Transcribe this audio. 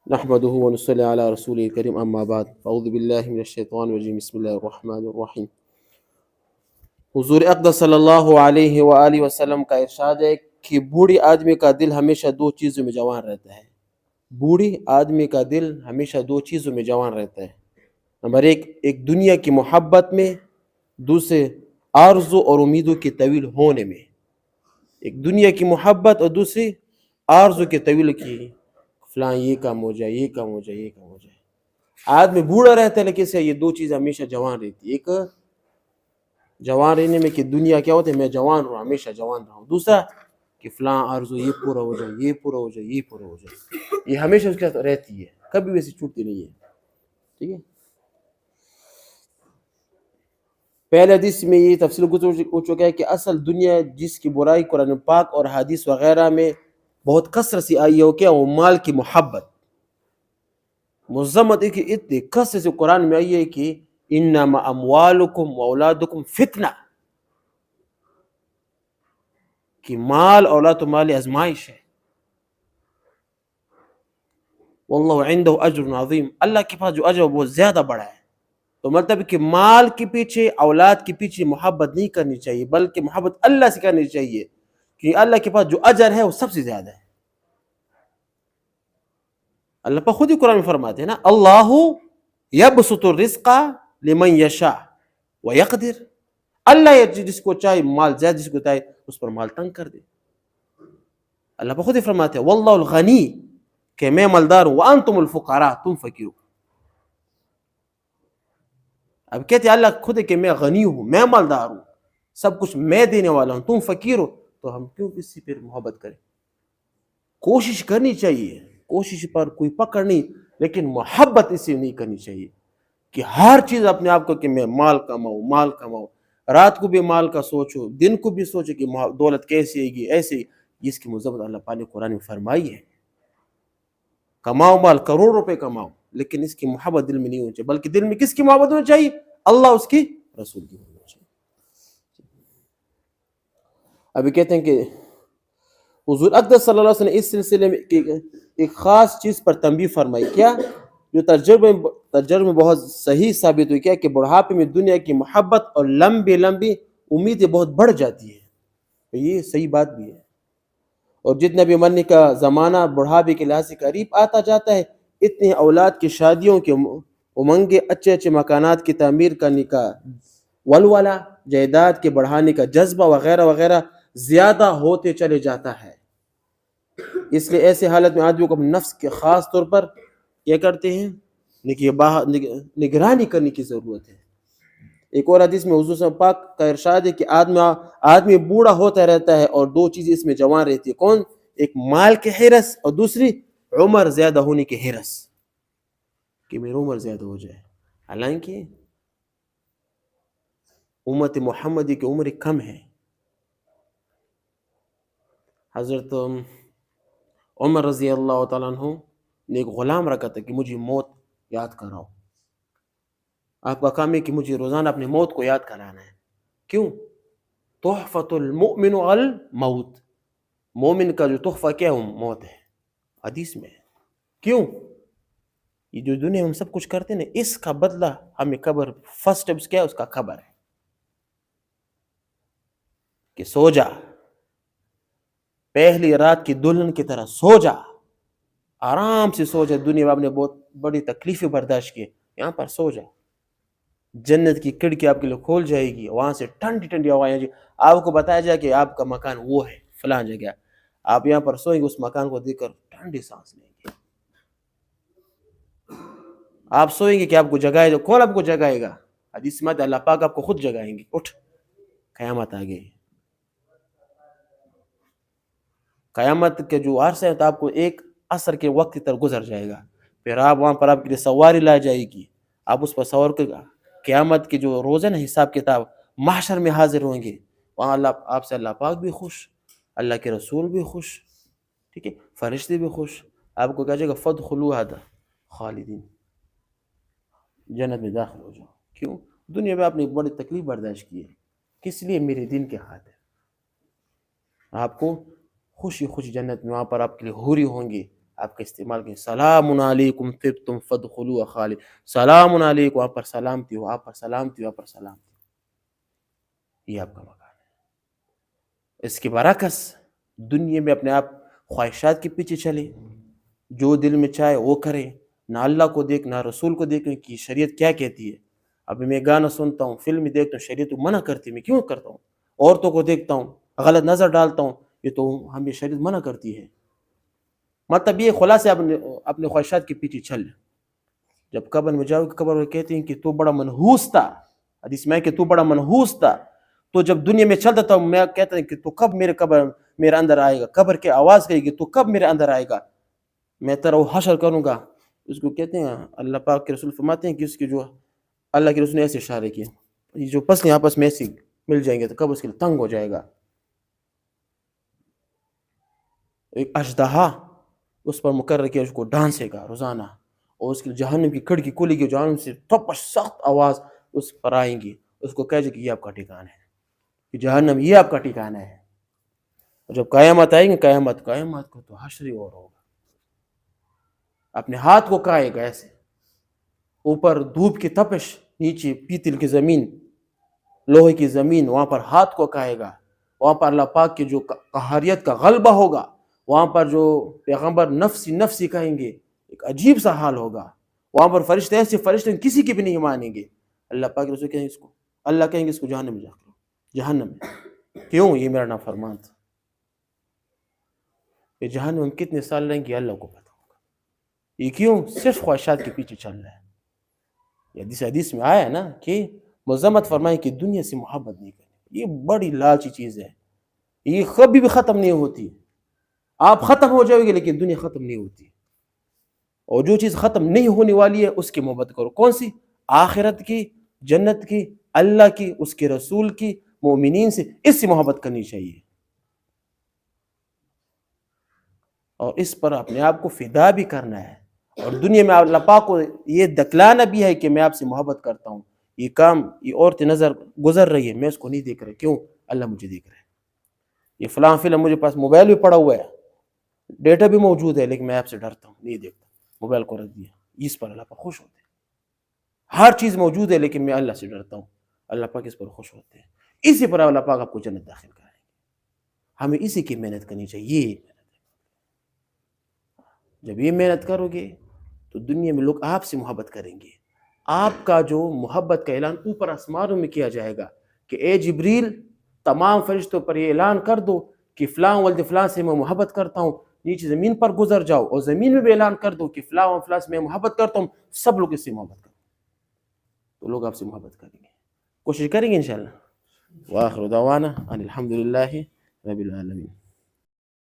نحمده ونصلي على رسوله الكريم اما بعد فاعوذ بالله من الشیطان الرجیم بسم اللہ الرحمن الرحیم۔ حضور اقدس صلی اللہ علیہ وآلہ وسلم کا ارشاد ہے کہ بوڑھی آدمی کا دل ہمیشہ دو چیزوں میں جوان رہتا ہے۔ بوڑھی آدمی کا دل ہمیشہ دو چیزوں میں جوان رہتا ہے۔ نمبر ایک دنیا کی محبت میں، دوسرے آرزو اور امیدوں کے طویل ہونے میں۔ ایک دنیا کی محبت اور دوسری آرزو کے طویل کی، فلاں یہ کام ہو جائے، یہ کام ہو جائے، یہ کام ہو جائے۔ آدمی بوڑھا رہتا ہے لیکن سے یہ دو چیز ہمیشہ جوان رہتی ہے۔ ایک جوان رہنے میں کہ دنیا کیا ہوتا ہے، میں جوان رہوں، ہمیشہ جوان رہوں۔ دوسرا کہ فلاں آرزو یہ پورا ہو جائے، یہ پورا ہو جائے، یہ پورا ہو جائے۔ یہ ہمیشہ اس کے ساتھ رہتی ہے، کبھی ویسے چھوٹتی نہیں ہے۔ ٹھیک ہے، پہلے حدیث میں یہ تفصیل ہو چکا ہے کہ اصل دنیا جس کی برائی قرآن پاک اور حدیث وغیرہ میں بہت کثرت سے آئی ہے، وہ کیا؟ وہ مال کی محبت۔ مذمت ہے کہ اتنی کثرت سے قرآن میں آئی ہے کہ انما اموالکم واولادکم فتنہ، کہ مال اولاد و مال آزمائش ہے۔ واللہ عنده اجر عظیم، اللہ کے پاس جو اجر ہے وہ زیادہ بڑا ہے۔ تو مطلب کہ مال کے پیچھے، اولاد کے پیچھے محبت نہیں کرنی چاہیے، بلکہ محبت اللہ سے کرنی چاہیے، کہ اللہ کے پاس جو اجر ہے وہ سب سے زیادہ ہے۔ اللہ پاک خود ہی قرآن میں فرماتے ہیں نا، اللہ یبسط الرزق لمن یشاء ویقدر، اللہ جس کو چاہے مال زیادہ، جس کو چاہے اس پر مال تنگ کر دے۔ اللہ پاک خود ہی فرماتے ہیں واللہ الغنی، کہ میں مالدار ہوں، وانتم الفقراء، تم فقیر ہو۔ اب کہتے ہیں اللہ خود ہے کہ میں غنی ہوں، میں مالدار ہوں، سب کچھ میں دینے والا ہوں، تم فقیر ہو، تو ہم کیوں کسی پہ محبت کریں؟ کوشش کرنی چاہیے، کوشش پر کوئی پکڑ نہیں، لیکن محبت اس سے نہیں کرنی چاہیے کہ ہر چیز اپنے آپ کو کہ میں مال کماؤں، مال کماؤں، رات کو بھی مال کا سوچو، دن کو بھی سوچو کہ دولت کیسی آئے گی، ایسے۔ جس کی مذمت اللہ پاک نے قرآن میں فرمائی ہے۔ کماؤ مال، کروڑ روپے کماؤ، لیکن اس کی محبت دل میں نہیں ہونی چاہیے، بلکہ دل میں کس کی محبت ہونی چاہیے؟ اللہ، اس کی رسول کی ہونی چاہیے۔ ابھی کہتے ہیں کہ حضور اقدس صلی اللہ علیہ وسلم نے اس سلسلے میں ایک خاص چیز پر تنبیہ فرمائی، کیا؟ جو ترجمے بہت صحیح ثابت ہوئی، کیا کہ بڑھاپے میں دنیا کی محبت اور لمبی امیدیں بہت بڑھ جاتی ہیں۔ یہ صحیح بات بھی ہے، اور جتنا بھی مرنے کا زمانہ بڑھاپے کے لحاظ سے قریب آتا جاتا ہے، اتنے اولاد کی شادیوں کے امنگیں، اچھے اچھے مکانات کی تعمیر کرنے کا ولولہ، جائیداد کے بڑھانے کا جذبہ وغیرہ وغیرہ زیادہ ہوتے چلے جاتا ہے۔ اس لیے ایسے حالت میں آدمی کو اپنے نفس کے خاص طور پر کیا کرتے ہیں، نگرانی کرنے کی ضرورت ہے۔ ایک اور حدیث میں حضور صلی اللہ علیہ وسلم پاک کا ارشاد ہے کہ آدمی بوڑھا ہوتا رہتا ہے اور دو چیزیں اس میں جوان رہتی ہے۔ کون؟ ایک مال کے حرص، اور دوسری عمر زیادہ ہونے کے حرص، کہ میری عمر زیادہ ہو جائے۔ حالانکہ امت محمدی کی عمر کم ہے۔ حضرت عمر رضی اللہ تعالیٰ عنہ نے ایک غلام رکھا تھا کہ مجھے موت یاد کراؤ۔ آپ کا کام ہے کہ مجھے روزانہ اپنی موت کو یاد کرانا ہے۔ کیوں؟ تحفۃ المؤمن الموت، مومن کا جو تحفہ کیا ہے، موت ہے، حدیث میں ہے۔ کیوں؟ یہ جو دنیا میں ہم سب کچھ کرتے ہیں نا، اس کا بدلہ ہمیں قبر، فرسٹ سٹیپس کیا ہے؟ اس کا قبر ہے، کہ سو جا، پہلی رات کی دلہن کی طرح سو جا، آرام سے سو جا۔ دنیا میں آپ نے بہت بڑی تکلیفیں برداشت کی، یہاں پر سو جا۔ جنت کی کھڑکی آپ کے لیے کھول جائے گی، وہاں سے ٹھنڈی ٹھنڈی ہوائیں، آپ کو بتایا جائے کہ آپ کا مکان وہ ہے فلاں جگہ، آپ یہاں پر سوئیں گے، اس مکان کو دیکھ کر ٹھنڈی سانس لیں گے۔ آپ سوئیں گے کہ آپ کو جگائے گا، کون آپ کو جگائے گا؟ حدیث میں اللہ پاک آپ کو خود جگائیں گے، اٹھ، قیامت آ گئی۔ قیامت کے جو عرصہ ہے تو آپ کو ایک عصر کے وقت کی طرح گزر جائے گا، پھر آپ وہاں پر آپ کے لیے سواری لا جائے گی، آپ اس پر سوار کر قیامت کے جو روز ہے نا، حساب کتاب، محشر میں حاضر ہوں گے۔ وہاں اللہ آپ سے، اللہ پاک بھی خوش، اللہ کے رسول بھی خوش، ٹھیک ہے، فرشتے بھی خوش۔ آپ کو کہا جائے گا فادخلوها خالدین، جنت میں داخل ہو جاؤ۔ کیوں؟ دنیا میں آپ نے بڑی تکلیف برداشت کی ہے، کس لیے؟ میرے دین کے خاطر۔ آپ کو خوشی خوشی جنت میں، وہاں پر آپ کے لیے حوری ہوں گے، آپ کا استعمال کریں. سلام علیکم طبتم فادخلوا خالد. سلام علیکم، آپ پر سلامتی ہو، آپ پر سلامتی ہو، آپ پر سلامتی ہو. یہ آپ کا مکان ہے. اس کے برعکس دنیا میں اپنے آپ خواہشات کے پیچھے چلے، جو دل میں چاہے وہ کرے، نہ اللہ کو دیکھ نہ رسول کو دیکھ کہ شریعت کیا کہتی ہے. ابھی میں گانا سنتا ہوں، فلم دیکھتا ہوں، شریعت منع کرتی ہے، میں کیوں کرتا ہوں؟ عورتوں کو دیکھتا ہوں، غلط نظر ڈالتا ہوں، یہ تو ہمیں شریعت منع کرتی ہے. مطلب یہ خلاصے اپنے خواہشات کے پیچھے چل. جب قبر میں جاؤ، قبر میں کہتے ہیں کہ تو بڑا منحوس تھا، حدیث میں کہ تو بڑا منحوس تھا. تو جب دنیا میں چلتا تھا میں کہتا ہوں کہ تو کب میرے اندر آئے گا. قبر کی آواز کہے گی تو کب میرے اندر آئے گا، میں تیرا وہ حشر کروں گا. اس کو کہتے ہیں، اللہ پاک کے رسول فرماتے ہیں کہ اس کی جو اللہ کے رسول نے ایسے اشارے کیے، یہ جو پسلیں آپس میں ایسی مل جائیں گے تو قبر اس کے لیے تنگ ہو جائے گا. ایک اژدہا اس پر مقرر کیا، اس کو ڈانسے گا روزانہ، اور اس کی جہنم کی کھڑکی کھلے گی، جہنم سے تپش سخت آواز اس پر آئیں گی. اس کو کہے گا کہ یہ آپ کا ٹھکانہ ہے، کہ جہنم یہ آپ کا ٹھکانہ ہے. اور جب قیامت آئیں گے، قیامت کو تو حشر اور ہوگا. اپنے ہاتھ کو کھائے گا ایسے، اوپر دھوپ کی تپش، نیچے پیتل کی زمین، لوہے کی زمین، وہاں پر ہاتھ کو کھائے گا. وہاں پر اللہ پاک کی جو قہاریت کا غلبہ ہوگا، وہاں پر جو پیغمبر نفسی نفسی کہیں گے، ایک عجیب سا حال ہوگا. وہاں پر فرشتے ایسے فرشتے کسی کی بھی نہیں مانیں گے. اللہ پاک کے رسول کہیں اس کو، اللہ کہیں گے اس کو جہنم میں جا کرو، جہنم میں. کیوں؟ یہ میرا نافرمان تھا. یہ جہنم میں کتنے سال رہیں گے اللہ کو پتہ ہوگا. یہ کیوں؟ صرف خواہشات کے پیچھے چل رہا ہے. یہ حدیث میں آیا ہے نا کہ مذمت فرمائے کہ دنیا سے محبت نہیں کرنی. یہ بڑی لالچی چیز ہے، یہ کبھی بھی ختم نہیں ہوتی. آپ ختم ہو جاؤ گے لیکن دنیا ختم نہیں ہوتی. اور جو چیز ختم نہیں ہونے والی ہے اس کی محبت کرو. کون سی؟ آخرت کی، جنت کی، اللہ کی، اس کے رسول کی، مومنین سے. اس سے محبت کرنی چاہیے، اور اس پر اپنے آپ کو فدا بھی کرنا ہے. اور دنیا میں اللہ پاک کو یہ دکلانا بھی ہے کہ میں آپ سے محبت کرتا ہوں. یہ کام، یہ عورت نظر گزر رہی ہے، میں اس کو نہیں دیکھ رہا. کیوں؟ اللہ مجھے دیکھ رہا ہے. یہ فلاں فلم مجھے پاس موبائل بھی پڑا ہوا ہے، ڈیٹا بھی موجود ہے، لیکن میں آپ سے ڈرتا ہوں، نہیں دیکھتا، موبائل کو رکھ دیا. اس پر اللہ پاک خوش ہوتے ہیں. ہر چیز موجود ہے لیکن میں اللہ سے ڈرتا ہوں، اللہ پاک اس پر خوش ہوتے ہیں. اسی پر اللہ پاک آپ کو جنت داخل کرائیں گے. ہمیں اسی کی محنت کرنی چاہیے. جب یہ محنت کرو گے تو دنیا میں لوگ آپ سے محبت کریں گے. آپ کا جو محبت کا اعلان اوپر آسمانوں میں کیا جائے گا کہ اے جبریل، تمام فرشتوں پر یہ اعلان کر دو کہ فلاں ولد فلاں سے میں محبت کرتا ہوں. نیچے زمین پر گزر جاؤ اور زمین میں بھی اعلان کر دو کہ فلاں و فلاں سے میں محبت کرتا ہوں. سب لوگ اس سے محبت کریں تو لوگ آپ سے محبت کریں گے. کوشش کریں گے انشاءاللہ. وآخر دعوانا ان الحمد للہ رب العالمین.